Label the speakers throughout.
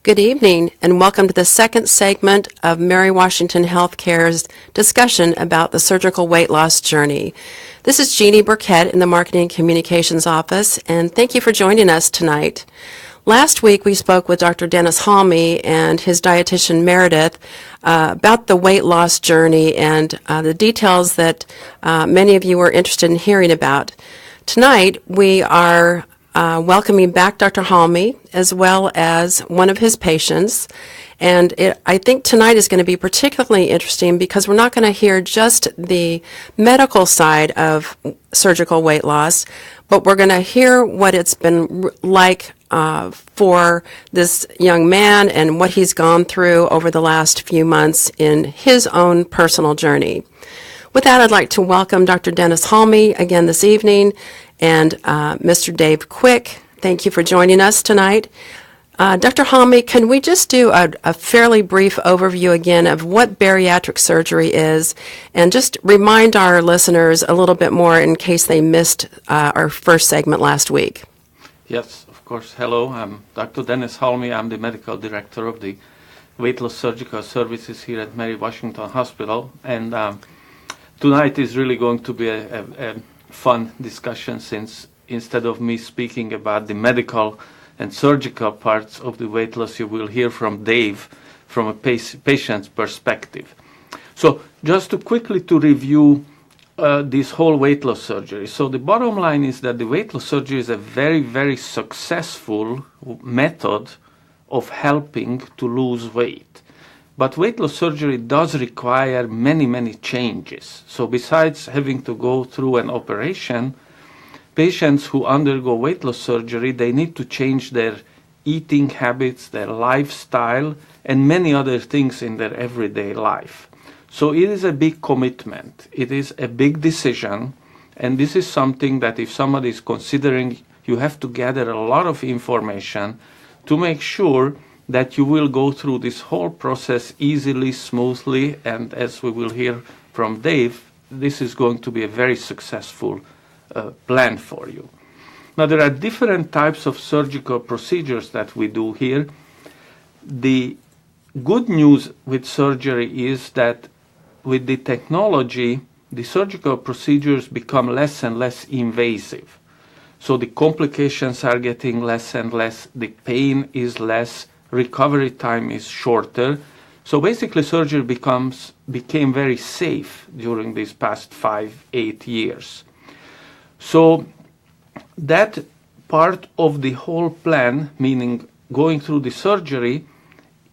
Speaker 1: Good evening, and welcome to the second segment of Mary Washington Healthcare's discussion about the surgical weight loss journey. This is Jeannie Burkett in the Marketing and Communications Office, and thank you for joining us tonight. Last week, we spoke with Dr. Denis Halmi and his dietitian Meredith about the weight loss journey and the details that many of you were interested in hearing about. Tonight, we are welcoming back Dr. Halmi as well as one of his patients. And I think tonight is going to be particularly interesting because we're not going to hear just the medical side of surgical weight loss, but we're going to hear what it's been like for this young man and what he's gone through over the last few months in his own personal journey. With that, I'd like to welcome Dr. Denis Halmi again this evening and Mr. Dave Quick. Thank you for joining us tonight. Dr. Halmi, can we just do a fairly brief overview again of what bariatric surgery is and just remind our listeners a little bit more in case they missed our first segment last week?
Speaker 2: Yes, of course. Hello, I'm Dr. Denis Halmi. I'm the medical director of the weight loss surgical services here at Mary Washington Hospital. And tonight is really going to be a fun discussion, since instead of me speaking about the medical and surgical parts of the weight loss, you will hear from Dave from a patient's perspective. So just to quickly to review this whole weight loss surgery. So the bottom line is that the weight loss surgery is a very, very successful method of helping to lose weight. But weight loss surgery does require many, many changes. So besides having to go through an operation, patients who undergo weight loss surgery, they need to change their eating habits, their lifestyle, and many other things in their everyday life. So it is a big commitment. It is a big decision. And this is something that if somebody is considering, you have to gather a lot of information to make sure that you will go through this whole process easily, smoothly, and as we will hear from Dave, this is going to be a very successful plan for you. Now, there are different types of surgical procedures that we do here. The good news with surgery is that with the technology, the surgical procedures become less and less invasive. So the complications are getting less and less, the pain is less, recovery time is shorter. So basically surgery became very safe during these past 5-8 years. So that part of the whole plan, meaning going through the surgery,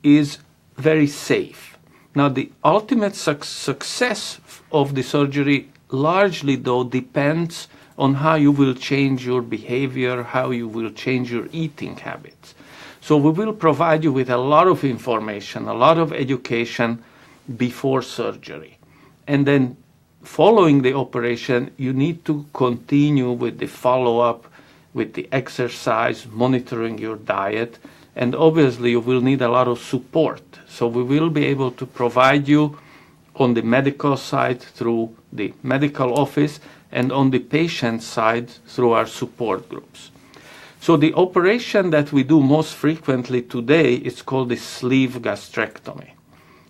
Speaker 2: is very safe. Now the ultimate success of the surgery largely though depends on how you will change your behavior, how you will change your eating habits. So we will provide you with a lot of information, a lot of education before surgery. And then following the operation, you need to continue with the follow-up, with the exercise, monitoring your diet, and obviously you will need a lot of support. So we will be able to provide you on the medical side through the medical office and on the patient side through our support groups. So the operation that we do most frequently today is called the sleeve gastrectomy.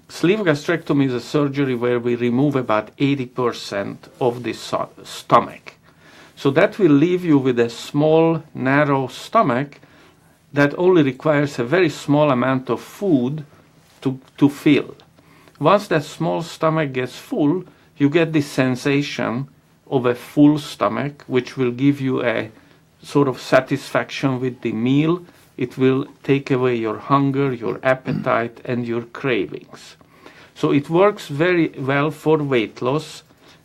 Speaker 2: Sleeve gastrectomy is a surgery where we remove about 80% of the stomach. So that will leave you with a small, narrow stomach that only requires a very small amount of food to fill. Once that small stomach gets full, you get the sensation of a full stomach, which will give you a sort of satisfaction with the meal. It will take away your hunger, your appetite, and your cravings. So it works very well for weight loss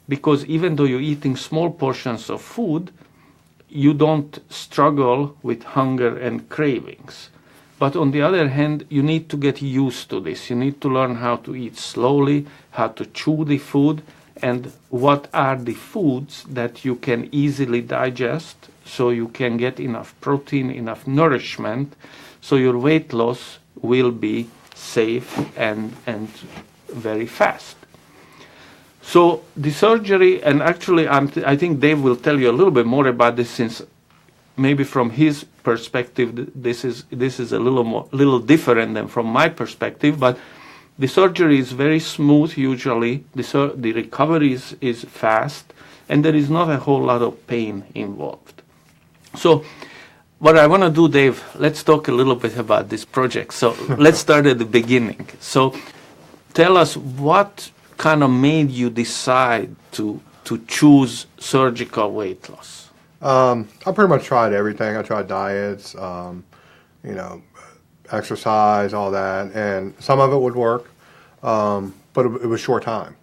Speaker 2: because even though you're eating small portions of food, you don't struggle with hunger and cravings. But on the other hand, you need to get used to this. You need to learn how to eat slowly, how to chew the food, and what are the foods that you can easily digest so you can get enough protein, enough nourishment, so your weight loss will be safe and very fast. So the surgery, and actually I think Dave will tell you a little bit more about this, since maybe from his perspective, this is a little different than from my perspective, but the surgery is very smooth usually. The recovery is fast, and there is not a whole lot of pain involved. So what I want to do, Dave, let's talk a little bit about this project. So let's start at the beginning. So tell us what kind of made you decide to choose surgical weight loss?
Speaker 3: I pretty much tried everything. I tried diets, exercise, all that, and some of it would work, but it was short time.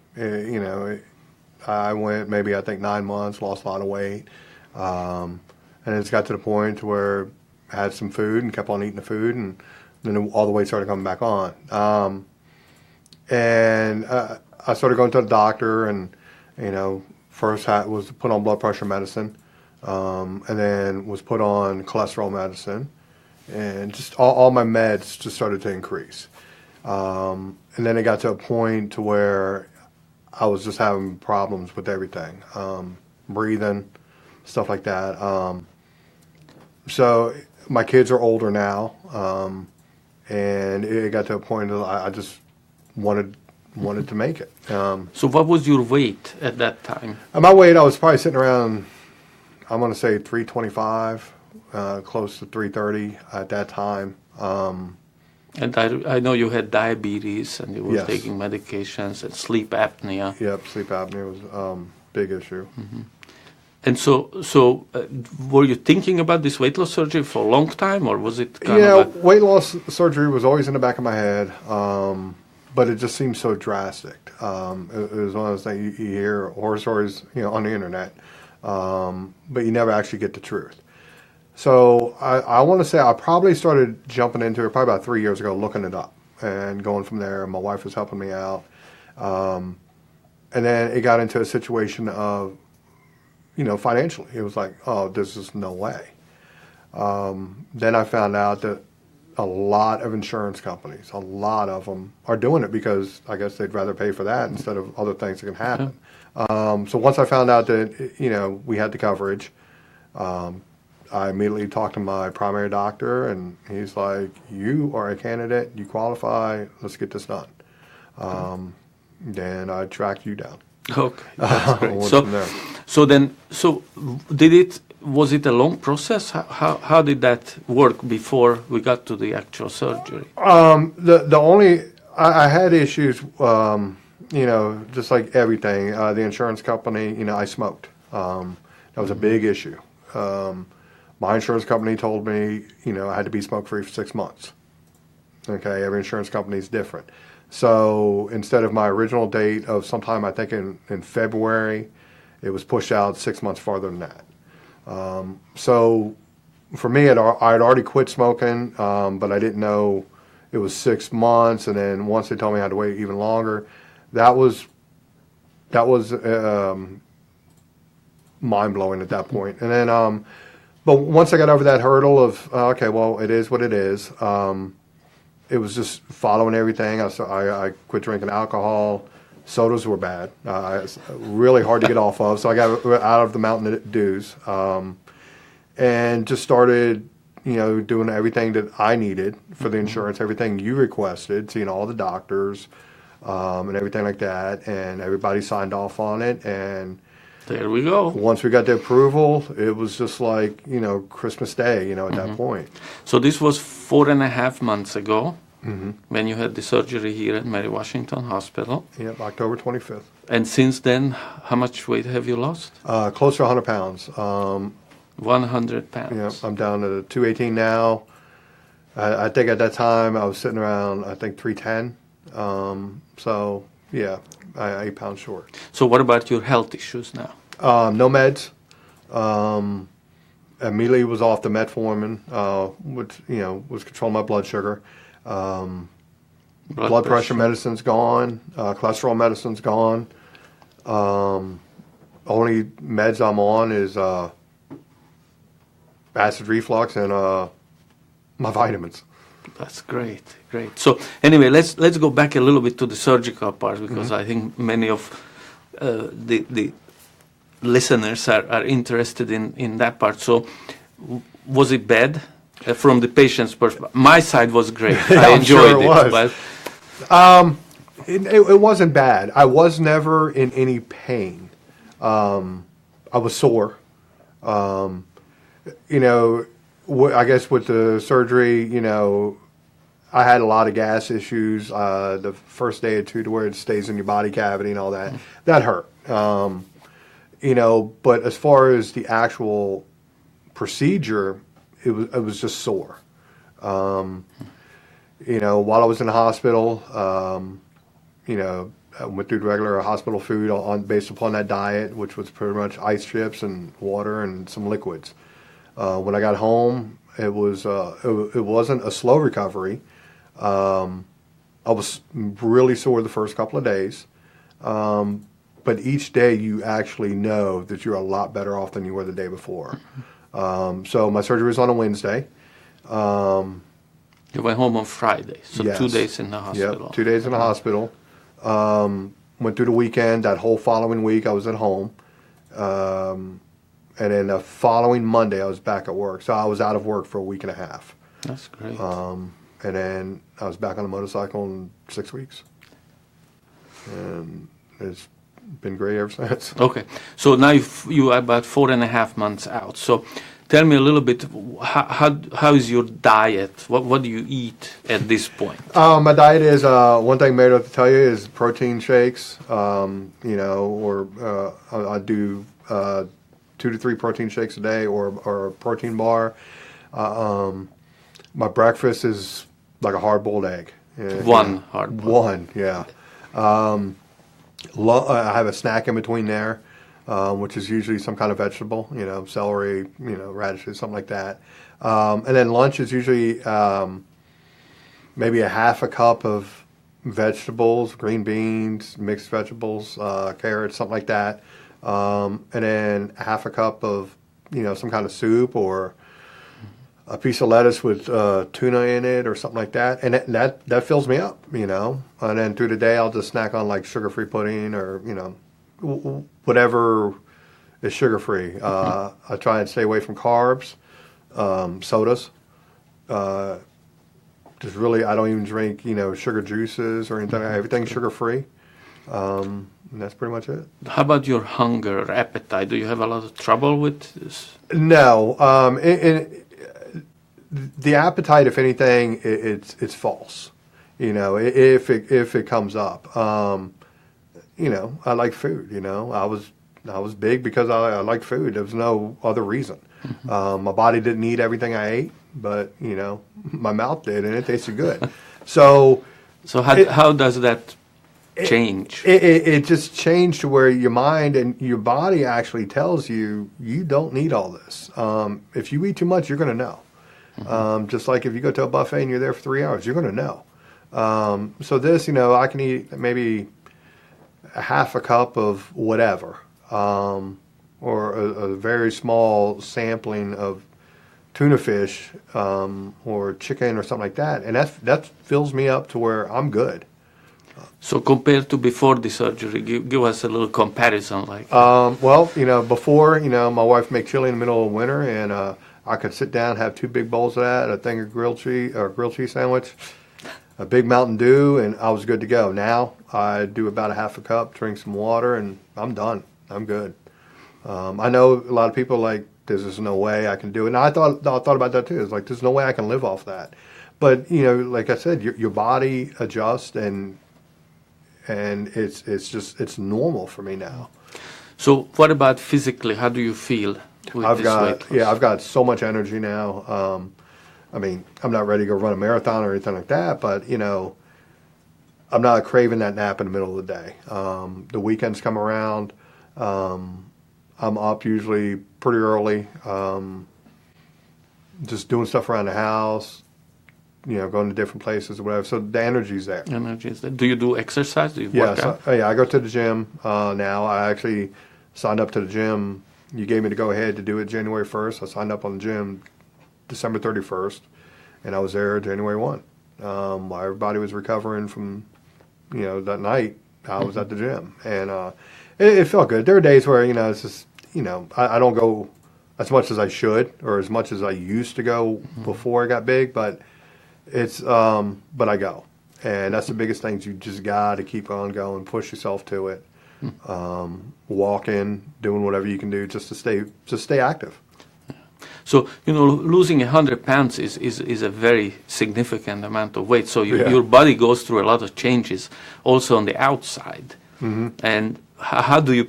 Speaker 3: I went maybe, I think, 9 months, lost a lot of weight, and it's got to the point where I had some food and kept on eating the food, and then all the weight started coming back on. I started going to the doctor, and first was put on blood pressure medicine, and then was put on cholesterol medicine, and just all my meds just started to increase. And then it got to a point to where I was just having problems with everything, breathing, stuff like that. So my kids are older now, and it got to a point that I just wanted to make it.
Speaker 2: So what was your weight at that time?
Speaker 3: At my weight, I was probably sitting around, I'm going to say 325, close to 330 at that time.
Speaker 2: And I know you had diabetes, and you were
Speaker 3: Yes.
Speaker 2: taking medications and sleep apnea.
Speaker 3: Yep, sleep apnea was a big issue.
Speaker 2: Mm-hmm. And so were you thinking about this weight loss surgery for a long time, or was it kind of
Speaker 3: weight loss surgery was always in the back of my head, but it just seemed so drastic. It was one of those things you hear horror stories, on the internet, but you never actually get the truth. So I want to say I probably started jumping into it probably about 3 years ago, looking it up and going from there. My wife was helping me out, and then it got into a situation of, financially, it was like, oh, this is no way. Then I found out that a lot of insurance companies, a lot of them are doing it because I guess they'd rather pay for that instead of other things that can happen. So once I found out that, we had the coverage, I immediately talked to my primary doctor, and he's like, you are a candidate, you qualify, let's get this done. Then I tracked you down.
Speaker 2: Okay, that's great. So was it a long process? How did that work before we got to the actual surgery?
Speaker 3: I had issues, just like everything. The insurance company, I smoked. That was a big issue. My insurance company told me, I had to be smoke-free for 6 months. Okay, every insurance company is different. So instead of my original date of sometime, I think in February, it was pushed out 6 months farther than that. So for me, I'd already quit smoking, but I didn't know it was 6 months. And then once they told me I had to wait even longer, that was mind-blowing at that point. And then, but once I got over that hurdle of, okay, well, it is what it is, it was just following everything. I quit drinking alcohol. Sodas were bad. It's really hard to get off of. So I got out of the Mountain Dews, and just started, doing everything that I needed for the insurance, everything you requested, seeing all the doctors, and everything like that. And everybody signed off on it. And
Speaker 2: there we go.
Speaker 3: Once we got the approval, it was just like, Christmas Day, at that point.
Speaker 2: So this was 4.5 months ago, when you had the surgery here at Mary Washington Hospital.
Speaker 3: Yep, October 25th.
Speaker 2: And since then, how much weight have you lost?
Speaker 3: Close to 100 pounds.
Speaker 2: 100 pounds.
Speaker 3: Yeah, I'm down to 218 now. I think at that time I was sitting around, 310. So, yeah, I 8 pounds short.
Speaker 2: So what about your health issues now?
Speaker 3: No meds. Immediately was off the metformin, which, was controlling my blood sugar. Blood pressure medicine's gone. Cholesterol medicine's gone. Only meds I'm on is acid reflux and my vitamins.
Speaker 2: That's great. So anyway, let's go back a little bit to the surgical part, because I think many of the listeners are interested in that part. So was it bad from the patient's perspective? My side was great.
Speaker 3: Yeah,
Speaker 2: I
Speaker 3: I'm
Speaker 2: enjoyed
Speaker 3: sure it
Speaker 2: it.
Speaker 3: was.
Speaker 2: But
Speaker 3: It wasn't bad. I was never in any pain. I was sore. You know, I guess with the surgery, you know, I had a lot of gas issues the first day or two to where it stays in your body cavity and all that. That hurt. You know, but as far as the actual procedure, it was just sore. You know, while I was in the hospital, you know, I went through the regular hospital food based upon that diet, which was pretty much ice chips and water and some liquids. When I got home, it wasn't a slow recovery. I was really sore the first couple of days, but each day you actually know that you're a lot better off than you were the day before. So my surgery was on a Wednesday.
Speaker 2: you went home on Friday, so
Speaker 3: Yes.
Speaker 2: 2 days in the hospital.
Speaker 3: Yep, 2 days in the hospital. Went through the weekend. That whole following week, I was at home. And then the following Monday, I was back at work. So I was out of work for a week and a half.
Speaker 2: That's great.
Speaker 3: And then I was back on the motorcycle in 6 weeks. And it's been great ever since.
Speaker 2: Okay, so now you are about 4.5 months out. So tell me a little bit, how is your diet? What do you eat at this point?
Speaker 3: My diet is, one thing Mary to tell you is protein shakes, you know, or I do 2 to 3 protein shakes a day or a protein bar. My breakfast is like a hard-boiled egg.
Speaker 2: One hard-boiled.
Speaker 3: One, yeah. I have a snack in between there, which is usually some kind of vegetable, you know, celery, you know, radishes, something like that. And then lunch is usually maybe a half a cup of vegetables, green beans, mixed vegetables, carrots, something like that. And then half a cup of, you know, some kind of soup or a piece of lettuce with tuna in it or something like that. And that fills me up, you know. And then through the day, I'll just snack on like sugar-free pudding or, you know, whatever is sugar-free. I try and stay away from carbs, sodas. Just really, I don't even drink, you know, sugar juices or anything. Everything's sugar-free. And that's pretty much it.
Speaker 2: How about your hunger or appetite? Do you have a lot of trouble with this?
Speaker 3: No. The appetite, if anything, it's false. You know, if it comes up. You know, I like food. You know, I was big because I liked food. There was no other reason. My body didn't eat everything I ate, but you know, my mouth did, and it tasted good. So
Speaker 2: How does that change?
Speaker 3: It just changed to where your mind and your body actually tells you don't need all this. If you eat too much, you're going to know. Just like if you go to a buffet and you're there for 3 hours, you're going to know. So this, you know, I can eat maybe a half a cup of whatever, or a very small sampling of tuna fish, or chicken or something like that, and that fills me up to where I'm good.
Speaker 2: So compared to before the surgery, give us a little comparison. Like,
Speaker 3: Well, you know, before, you know, my wife make chili in the middle of winter, and I could sit down, have 2 big bowls of that, a thing of grilled cheese sandwich, a big Mountain Dew, and I was good to go. Now I do about a half a cup, drink some water, and I'm done. I'm good. I know a lot of people like, there's just no way I can do it. And I thought about that too. It's like, there's no way I can live off that. But you know, like I said, your body adjusts, and it's normal for me now.
Speaker 2: so what about physically? How do you feel with this weight loss?
Speaker 3: I've got so much energy now. I mean, I'm not ready to go run a marathon or anything like that, but you know, I'm not craving that nap in the middle of the day. The weekends come around. I'm up usually pretty early, just doing stuff around the house, you know, going to different places or whatever. So the energy's there.
Speaker 2: Energy is there. Do you do exercise? Do you work
Speaker 3: Yes,
Speaker 2: out?
Speaker 3: yeah, I go to the gym now. I actually signed up to the gym. You gave me the go-ahead to do it January 1st. I signed up on the gym December 31st, and I was there January 1. While everybody was recovering from, you know, that night, I was at the gym. And it felt good. There are days where, you know, it's just, you know, I don't go as much as I should, or as much as I used to go before I got big, but but I go. And that's the biggest thing. You just got to keep on going, push yourself to it, walking, doing whatever you can do just to stay active.
Speaker 2: So, losing 100 pounds is a very significant amount of weight. So your body goes through a lot of changes also on the outside. And how do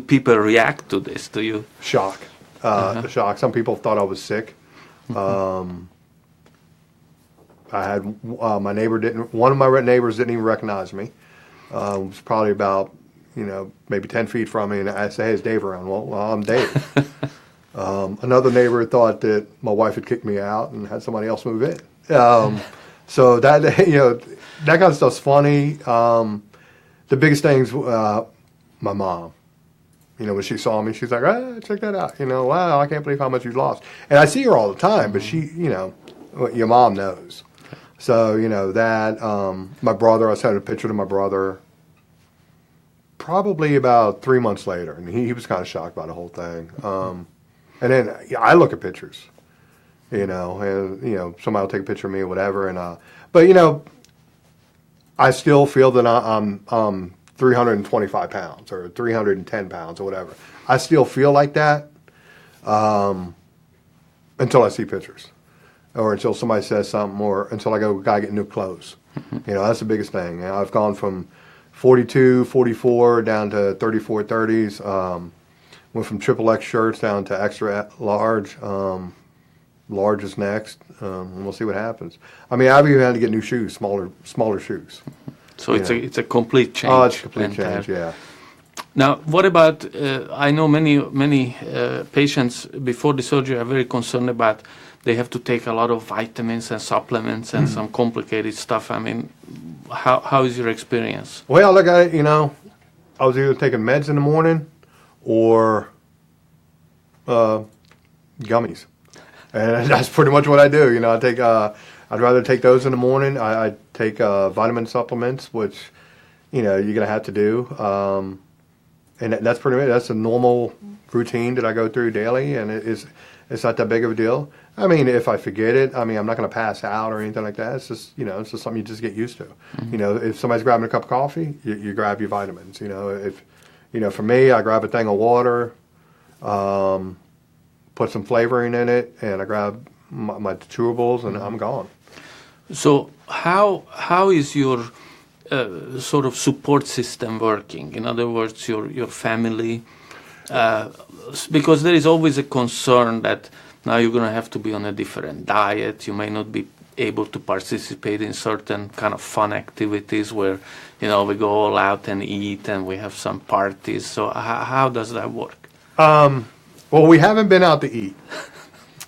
Speaker 2: people react to this? Do you?
Speaker 3: Shock. Shock. Some people thought I was sick. I had my neighbor one of my neighbors didn't even recognize me. It was probably about, maybe 10 feet from me, and I said, "Hey, is Dave around?" Well, I'm Dave. Another neighbor thought that my wife had kicked me out and had somebody else move in. So that, that kind of stuff's funny. The biggest thing's my mom. When she saw me, she's like, check that out. Wow, I can't believe how much you've lost. And I see her all the time, but she, your mom knows. So, that, my brother, I sent a picture to my brother probably about 3 months later, and he was kind of shocked by the whole thing. And then I look at pictures, and, somebody will take a picture of me or whatever. But, I still feel that I'm 325 pounds or 310 pounds or whatever. I still feel like that until I see pictures or until somebody says something or until I go, gotta get new clothes. That's the biggest thing. I've gone from 42, 44 down to 34, 30s. Went from XXX shirts down to extra large. Large is next, and we'll see what happens. I mean, I've even had to get new shoes, smaller shoes.
Speaker 2: So it's a complete change.
Speaker 3: Oh, it's a complete change, yeah.
Speaker 2: Now, what about, I know many patients before the surgery are very concerned about they have to take a lot of vitamins and supplements and some complicated stuff. I mean, how is your experience?
Speaker 3: Well, look, I was either taking meds in the morning or gummies. And that's pretty much what I do. I take, I'd rather take those in the morning. I take vitamin supplements, which, you're going to have to do. And that's pretty much, that's a normal routine that I go through daily, and it's not that big of a deal. I mean, if I forget it, I'm not going to pass out or anything like that. It's just, it's just something you just get used to. If somebody's grabbing a cup of coffee, you grab your vitamins. For me, I grab a thing of water, put some flavoring in it, and I grab my chewables, and I'm gone.
Speaker 2: So how is your sort of support system working? In other words, your family, because there is always a concern that now you're going to have to be on a different diet. You may not be able to participate in certain kind of fun activities where, we go all out and eat and we have some parties. So how does that work?
Speaker 3: Well, we haven't been out to eat.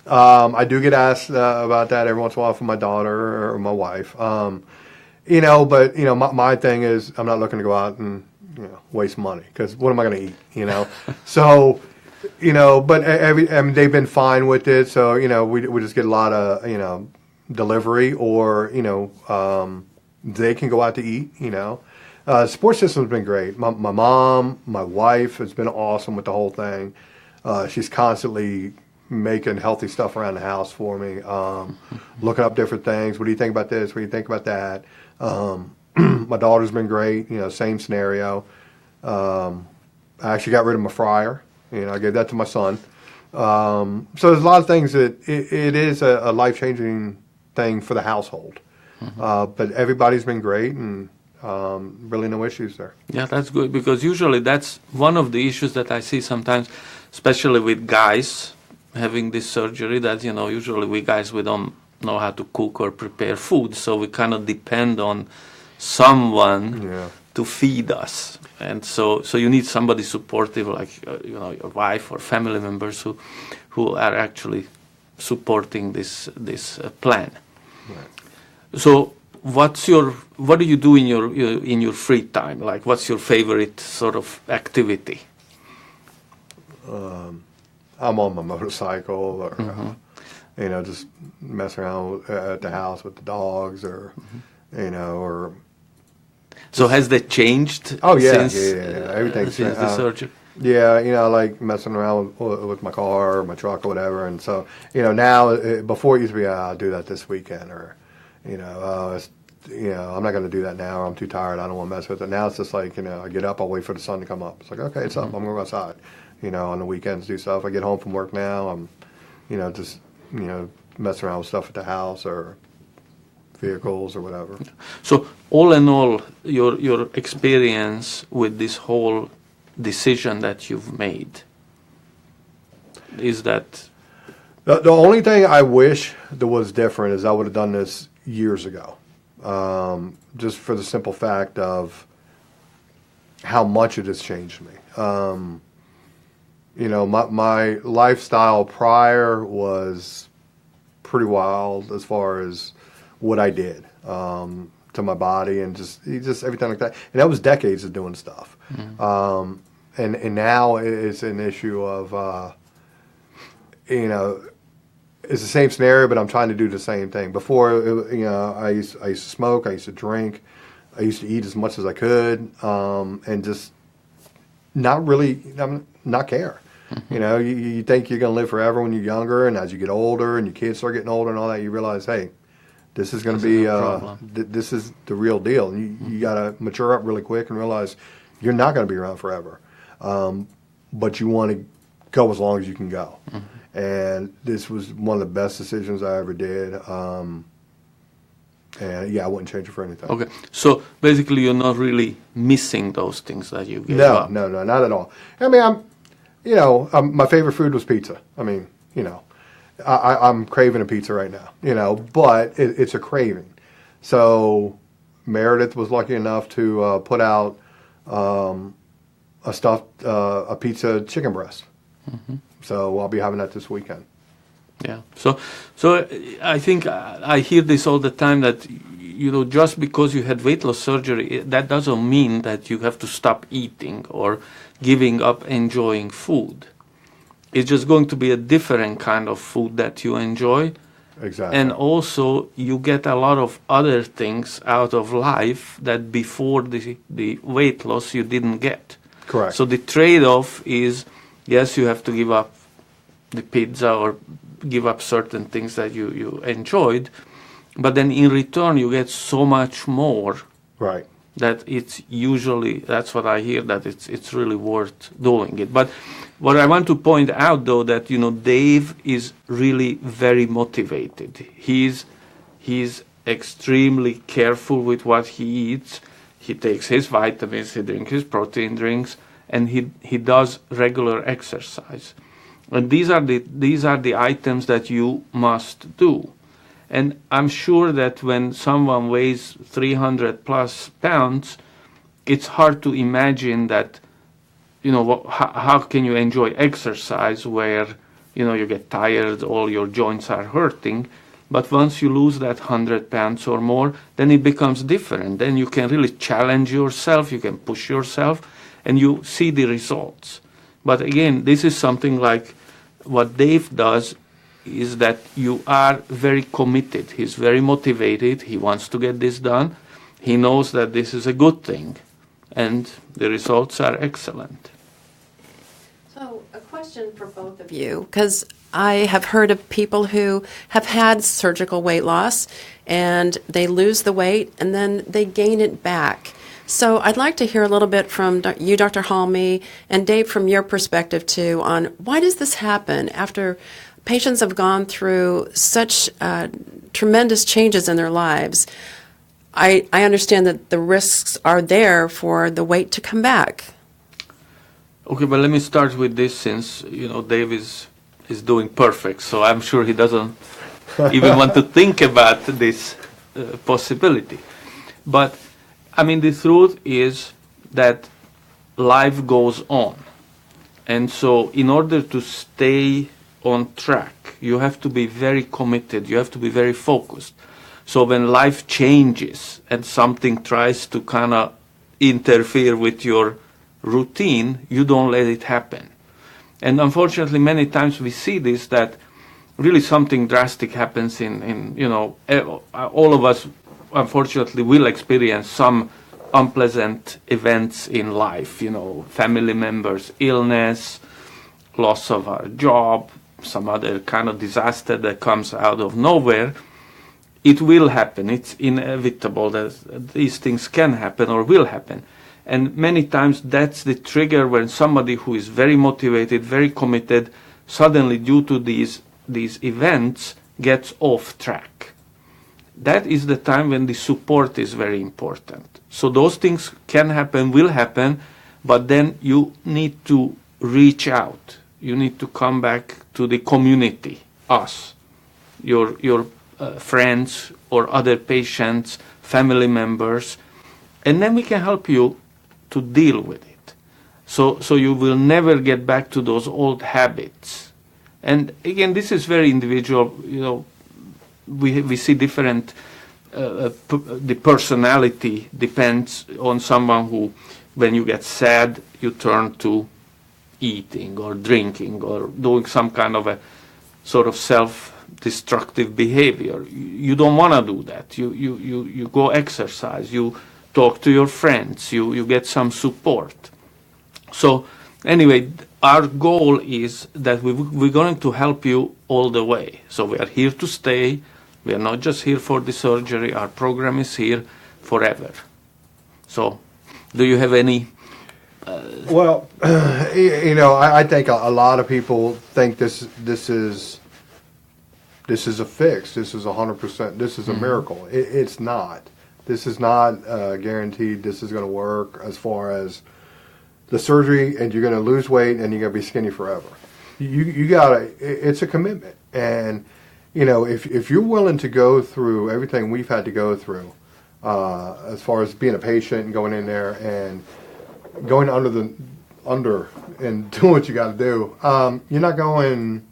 Speaker 3: I do get asked about that every once in a while from my daughter or my wife. But my thing is I'm not looking to go out and waste money because what am I going to eat? So but they've been fine with it. So we just get a lot of delivery or they can go out to eat. Support system's been great. My mom, my wife has been awesome with the whole thing. She's constantly making healthy stuff around the house for me, looking up different things. What do you think about this? What do you think about that? My daughter's been great, same scenario. I actually got rid of my fryer. I gave that to my son. So there's a lot of things that it is a life-changing thing for the household. But everybody's been great and really no issues there.
Speaker 2: Yeah, that's good because usually that's one of the issues that I see sometimes, especially with guys having this surgery, that, usually we guys, we don't know how to cook or prepare food, so we kind of depend on someone to feed us. And so you need somebody supportive, like, your wife or family members who are actually supporting this plan. Right. So what do you do in your free time? Like, what's your favorite sort of activity?
Speaker 3: I'm on my motorcycle or, just mess around at the house with the dogs or, or.
Speaker 2: So has that changed?
Speaker 3: Oh, yeah,
Speaker 2: since,
Speaker 3: Everything's
Speaker 2: since the surgery?
Speaker 3: Yeah, like messing around with my car or my truck or whatever. And so, now, before it used to be, I'll do that this weekend, or, I'm not going to do that now, or I'm too tired, I don't want to mess with it. Now it's just like, I get up, I'll wait for the sun to come up. It's like, okay, it's up, I'm going to go outside. On the weekends do stuff. I get home from work now, I'm, just, messing around with stuff at the house or vehicles or whatever.
Speaker 2: So all in all, your experience with this whole decision that you've made is that
Speaker 3: The only thing I wish that was different is I would have done this years ago, just for the simple fact of how much it has changed me. My lifestyle prior was pretty wild as far as what I did to my body and just everything like that. And that was decades of doing stuff. Mm-hmm. And now it's an issue of, it's the same scenario, but I'm trying to do the same thing. Before, I used to smoke, I used to drink, I used to eat as much as I could, and just not really, not care. Mm-hmm. You think you're going to live forever when you're younger, and as you get older and your kids start getting older and all that, you realize, hey, this is going to be, this is the real deal. And you got to mature up really quick and realize you're not going to be around forever. But you want to go as long as you can go. Mm-hmm. And this was one of the best decisions I ever did. And yeah, I wouldn't change it for anything.
Speaker 2: Okay. So basically you're not really missing those things that you gave up.
Speaker 3: No, not at all. I mean, my favorite food was pizza. I mean, I'm craving a pizza right now, but it's a craving. So Meredith was lucky enough to put out a pizza chicken breast. Mm-hmm. So I'll be having that this weekend.
Speaker 2: Yeah. So I think I hear this all the time that, just because you had weight loss surgery, that doesn't mean that you have to stop eating or giving up enjoying food. It's just going to be a different kind of food that you enjoy.
Speaker 3: Exactly.
Speaker 2: And also you get a lot of other things out of life that before the weight loss you didn't get.
Speaker 3: Correct.
Speaker 2: So the trade-off is, yes, you have to give up the pizza or give up certain things that you enjoyed, but then in return you get so much more.
Speaker 3: Right.
Speaker 2: That that's what I hear, that it's really worth doing it. But what I want to point out, though, that, Dave is really very motivated. He's extremely careful with what he eats. He takes his vitamins, he drinks his protein drinks, and he does regular exercise. And these are the items that you must do. And I'm sure that when someone weighs 300 plus pounds, it's hard to imagine that, how can you enjoy exercise where, you get tired, all your joints are hurting. But once you lose that 100 pounds or more, then it becomes different. Then you can really challenge yourself, you can push yourself, and you see the results. But again, this is something like what Dave does is that you are very committed. He's very motivated. He wants to get this done. He knows that this is a good thing, and the results are excellent.
Speaker 1: So a question for both of you, because I have heard of people who have had surgical weight loss, and they lose the weight, and then they gain it back. So I'd like to hear a little bit from you, Dr. Halmi, and Dave, from your perspective, too, on why does this happen after patients have gone through such tremendous changes in their lives. I understand that the risks are there for the weight to come back.
Speaker 2: Okay, but let me start with this, since Dave is doing perfect, so I'm sure he doesn't even want to think about this possibility. But I mean, the truth is that life goes on, and so in order to stay on track, you have to be very committed, you have to be very focused. So when life changes and something tries to kind of interfere with your routine, you don't let it happen. And unfortunately, many times we see this, that really something drastic happens in all of us, unfortunately, will experience some unpleasant events in life, family members' illness, loss of our job, some other kind of disaster that comes out of nowhere, it will happen. It's inevitable that these things can happen or will happen. And many times that's the trigger when somebody who is very motivated, very committed, suddenly due to these events gets off track. That is the time when the support is very important. So those things can happen, will happen, but then you need to reach out. You need to come back to the community, us, your friends or other patients, family members, and then we can help you to deal with it. So you will never get back to those old habits. And again, this is very individual. We see different. The personality depends on someone who, when you get sad, you turn to eating or drinking or doing some kind of a sort of self-destructive behavior. You don't want to do that. You go exercise. You talk to your friends. You get some support. So anyway, our goal is that we're going to help you all the way. So we are here to stay. We are not just here for the surgery. Our program is here forever. So do you have any?
Speaker 3: Well, I think a lot of people think this is a fix. This is 100%. This is a miracle. It's not. This is not guaranteed. This is going to work as far as the surgery, and you're going to lose weight and you're going to be skinny forever. You gotta. It's a commitment, and if you're willing to go through everything we've had to go through, as far as being a patient and going in there and going under and doing what you got to do, you're not going.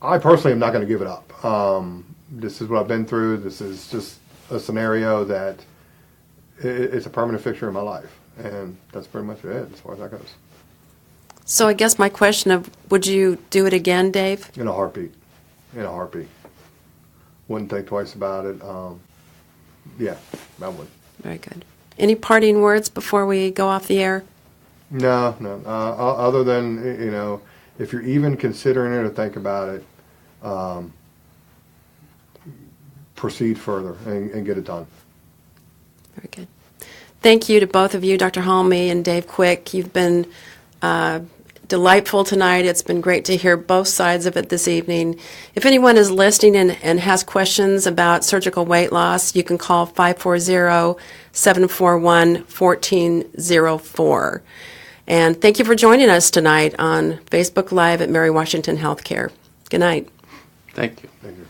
Speaker 3: I personally am not going to give it up. This is what I've been through. This is just a scenario that it's a permanent fixture in my life, and that's pretty much it as far as that goes.
Speaker 1: So I guess my question of, would you do it again, Dave?
Speaker 3: In a heartbeat. In a heartbeat. Wouldn't think twice about it. Yeah, I would.
Speaker 1: Very good. Any parting words before we go off the air?
Speaker 3: No. Other than, if you're even considering it or think about it, proceed further and get it done.
Speaker 1: Very good. Thank you to both of you, Dr. Halmi and Dave Quick. You've been delightful tonight. It's been great to hear both sides of it this evening. If anyone is listening and has questions about surgical weight loss, you can call 540-741-1404. And thank you for joining us tonight on Facebook Live at Mary Washington Healthcare. Good night.
Speaker 2: Thank you.
Speaker 3: Thank you.